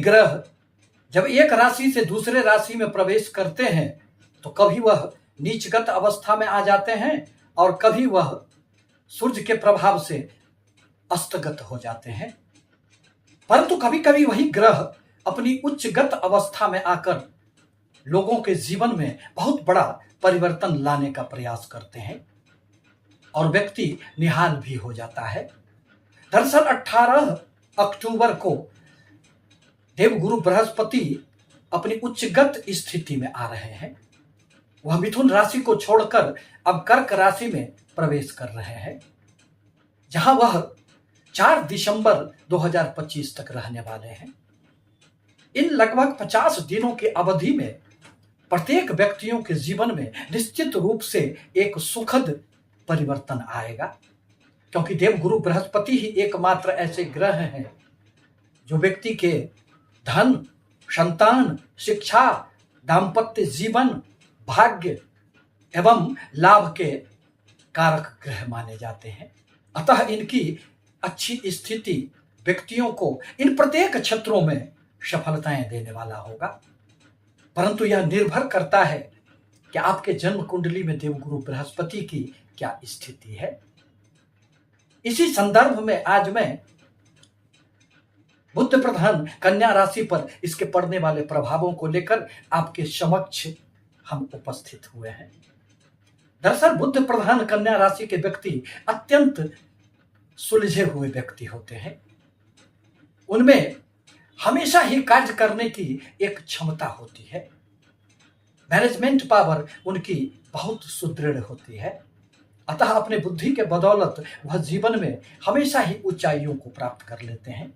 ग्रह जब एक राशि से दूसरे राशि में प्रवेश करते हैं तो कभी वह नीचगत अवस्था में आ जाते हैं और कभी वह सूर्य के प्रभाव से अस्तगत हो जाते हैं। परंतु कभी कभी वही ग्रह अपनी उच्चगत अवस्था में आकर लोगों के जीवन में बहुत बड़ा परिवर्तन लाने का प्रयास करते हैं और व्यक्ति निहाल भी हो जाता है। दरअसल 18 अक्टूबर को देवगुरु बृहस्पति अपनी उच्चगत स्थिति में आ रहे हैं। वह मिथुन राशि को छोड़कर अब कर्क राशि में प्रवेश कर रहे हैं, जहां वह 4 दिसंबर 2025 तक रहने वाले हैं। इन लगभग 50 दिनों की अवधि में प्रत्येक व्यक्तियों के जीवन में निश्चित रूप से एक सुखद परिवर्तन आएगा, क्योंकि देवगुरु बृहस्पति ही एकमात्र ऐसे ग्रह हैं जो व्यक्ति के धन, संतान, शिक्षा, दाम्पत्य जीवन, भाग्य एवं लाभ के कारक ग्रह माने जाते हैं। अतः इनकी अच्छी स्थिति व्यक्तियों को इन प्रत्येक क्षेत्रों में सफलताएं देने वाला होगा। परंतु यह निर्भर करता है कि आपके जन्म कुंडली में देवगुरु बृहस्पति की क्या स्थिति है। इसी संदर्भ में आज मैं बुध प्रधान कन्या राशि पर इसके पड़ने वाले प्रभावों को लेकर आपके समक्ष हम उपस्थित हुए हैं। दरअसल बुध प्रधान कन्या राशि के व्यक्ति अत्यंत सुलझे हुए व्यक्ति होते हैं। उनमें हमेशा ही कार्य करने की एक क्षमता होती है। मैनेजमेंट पावर उनकी बहुत सुदृढ़ होती है। अतः अपने बुद्धि के बदौलत वह जीवन में हमेशा ही ऊंचाइयों को प्राप्त कर लेते हैं।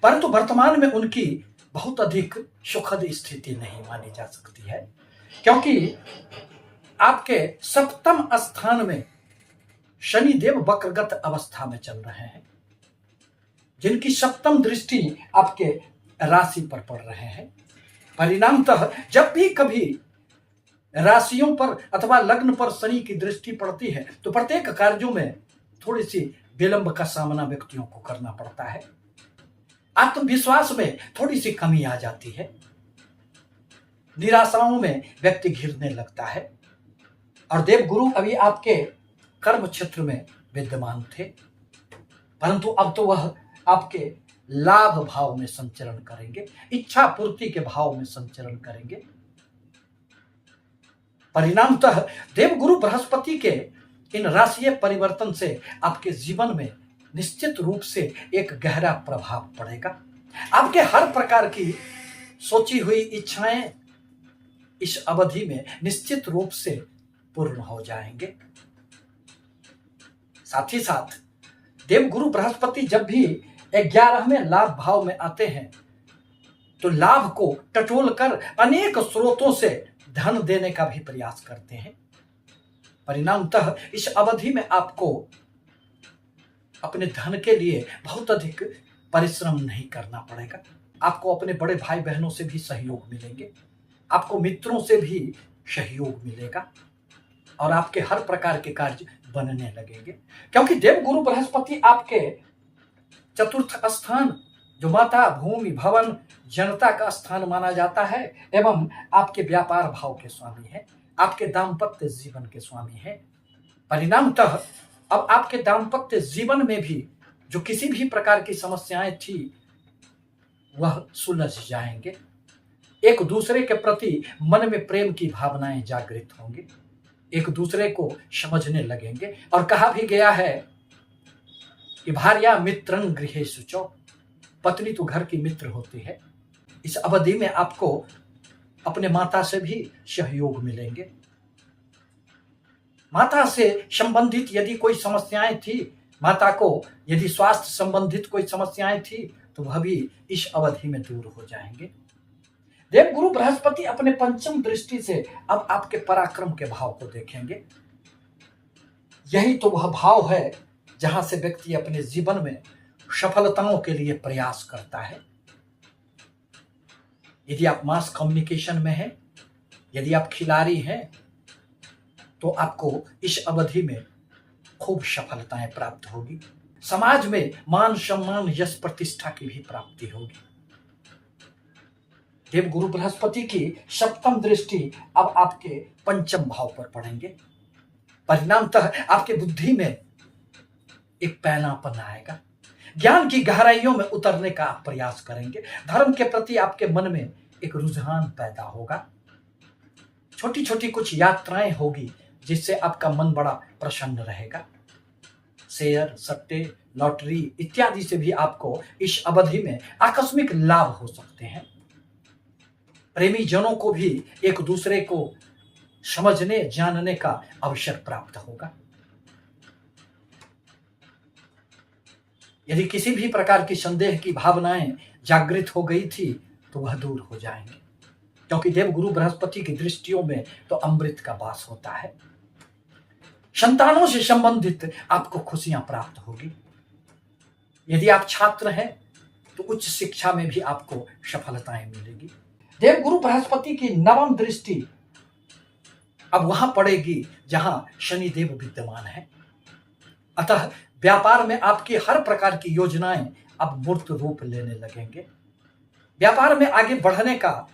परंतु वर्तमान में उनकी बहुत अधिक सुखद स्थिति नहीं मानी जा सकती है, क्योंकि आपके सप्तम स्थान में शनिदेव वक्रगत अवस्था में चल रहे हैं, जिनकी सप्तम दृष्टि आपके राशि पर पड़ रहे हैं। परिणामतः जब भी कभी राशियों पर अथवा लग्न पर शनि की दृष्टि पड़ती है तो प्रत्येक कार्यों में थोड़ी सी विलंब का सामना व्यक्तियों को करना पड़ता है। आत्मविश्वास में थोड़ी सी कमी आ जाती है। निराशाओं में व्यक्ति घिरने लगता है। और देवगुरु अभी आपके कर्म क्षेत्र में विद्यमान थे, परंतु अब तो वह आपके लाभ भाव में संचरण करेंगे, इच्छा पूर्ति के भाव में संचरण करेंगे। परिणामतः देवगुरु बृहस्पति के इन राशिय परिवर्तन से आपके जीवन में निश्चित रूप से एक गहरा प्रभाव पड़ेगा। आपके हर प्रकार की सोची हुई इच्छाएं इस अवधि में निश्चित रूप से पूर्ण हो जाएंगे। साथ ही साथ देवगुरु बृहस्पति जब भी 11वें लाभ भाव में आते हैं तो लाभ को टटोल कर अनेक स्रोतों से धन देने का भी प्रयास करते हैं। परिणामतः इस अवधि में आपको अपने धन के लिए बहुत अधिक परिश्रम नहीं करना पड़ेगा। आपको अपने बड़े भाई बहनों से भी सहयोग मिलेंगे, आपको मित्रों से भी सहयोग मिलेगा और आपके हर प्रकार के कार्य बनने लगेंगे, क्योंकि देवगुरु बृहस्पति आपके चतुर्थ स्थान जो माता, भूमि, भवन, जनता का स्थान माना जाता है एवं आपके व्यापार भाव के स्वामी है, आपके दाम्पत्य जीवन के स्वामी है। परिणामतः अब आपके दाम्पत्य जीवन में भी जो किसी भी प्रकार की समस्याएं थी वह सुलझ जाएंगे। एक दूसरे के प्रति मन में प्रेम की भावनाएं जागृत होंगी, एक दूसरे को समझने लगेंगे। और कहा भी गया है कि भार्या मित्रं गृहे शुचौ, पत्नी तो घर की मित्र होती है। इस अवधि में आपको अपने माता से भी सहयोग मिलेंगे। माता से संबंधित यदि कोई समस्याएं थी, माता को यदि स्वास्थ्य संबंधित कोई समस्याएं थी तो वह भी इस अवधि में दूर हो जाएंगे। देवगुरु बृहस्पति अपने पंचम दृष्टि से अब आपके पराक्रम के भाव को देखेंगे। यही तो वह भाव है जहां से व्यक्ति अपने जीवन में सफलताओं के लिए प्रयास करता है। यदि आप मास कम्युनिकेशन में हैं, यदि आप खिलाड़ी हैं, तो आपको इस अवधि में खूब सफलताएं प्राप्त होगी। समाज में मान सम्मान, यश, प्रतिष्ठा की भी प्राप्ति होगी। देवगुरु बृहस्पति की सप्तम दृष्टि अब आपके पंचम भाव पर पड़ेंगे। परिणामतः आपके बुद्धि में एक पैनापन आएगा, ज्ञान की गहराइयों में उतरने का आप प्रयास करेंगे, धर्म के प्रति आपके मन में एक रुझान पैदा होगा। छोटी छोटी कुछ यात्राएं होगी जिससे आपका मन बड़ा प्रसन्न रहेगा। शेयर, सट्टे, लॉटरी इत्यादि से भी आपको इस अवधि में आकस्मिक लाभ हो सकते हैं। प्रेमी जनों को भी एक दूसरे को समझने जानने का अवसर प्राप्त होगा। यदि किसी भी प्रकार की संदेह की भावनाएं जागृत हो गई थी तो वह दूर हो जाएंगे, क्योंकि देवगुरु बृहस्पति की दृष्टियों में तो अमृत का वास होता है। संतानों से संबंधित आपको खुशियां प्राप्त होगी। यदि आप छात्र हैं तो उच्च शिक्षा में भी आपको सफलताएं मिलेगी। देवगुरु बृहस्पति की नवम दृष्टि अब वहां पड़ेगी जहां शनिदेव विद्यमान है। अतः व्यापार में आपकी हर प्रकार की योजनाएं अब मूर्त रूप लेने लगेंगे। व्यापार में आगे बढ़ने का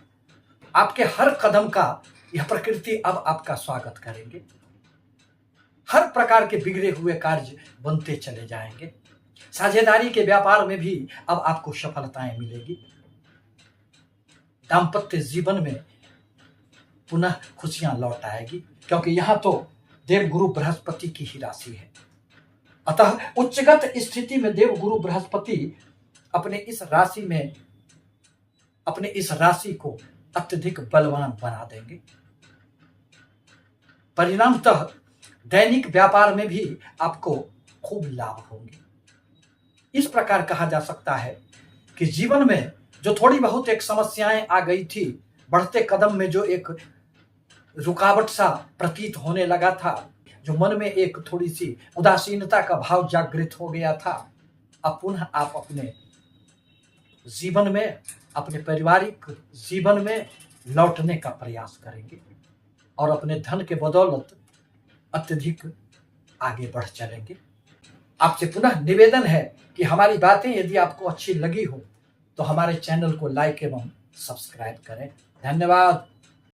आपके हर कदम का यह प्रकृति अब आपका स्वागत करेंगे। हर प्रकार के बिगड़े हुए कार्य बनते चले जाएंगे। साझेदारी के व्यापार में भी अब आपको सफलताएं मिलेगी। दाम्पत्य जीवन में पुनः खुशियां लौट आएगी, क्योंकि यहां तो देवगुरु बृहस्पति की ही राशि है। अतः उच्चगत स्थिति में देवगुरु बृहस्पति अपने इस राशि को अत्यधिक बलवान बना देंगे। परिणामतः दैनिक व्यापार में भी आपको खूब लाभ होंगे। इस प्रकार कहा जा सकता है कि जीवन में जो थोड़ी बहुत एक समस्याएं आ गई थी, बढ़ते कदम में जो एक रुकावट सा प्रतीत होने लगा था, जो मन में एक थोड़ी सी उदासीनता का भाव जागृत हो गया था, अब पुनः आप अपने जीवन में, अपने पारिवारिक जीवन में लौटने का प्रयास करेंगे और अपने धन के बदौलत अत्यधिक आगे बढ़ चलेंगे। आपसे पुनः निवेदन है कि हमारी बातें यदि आपको अच्छी लगी हो तो हमारे चैनल को लाइक एवं सब्सक्राइब करें। धन्यवाद।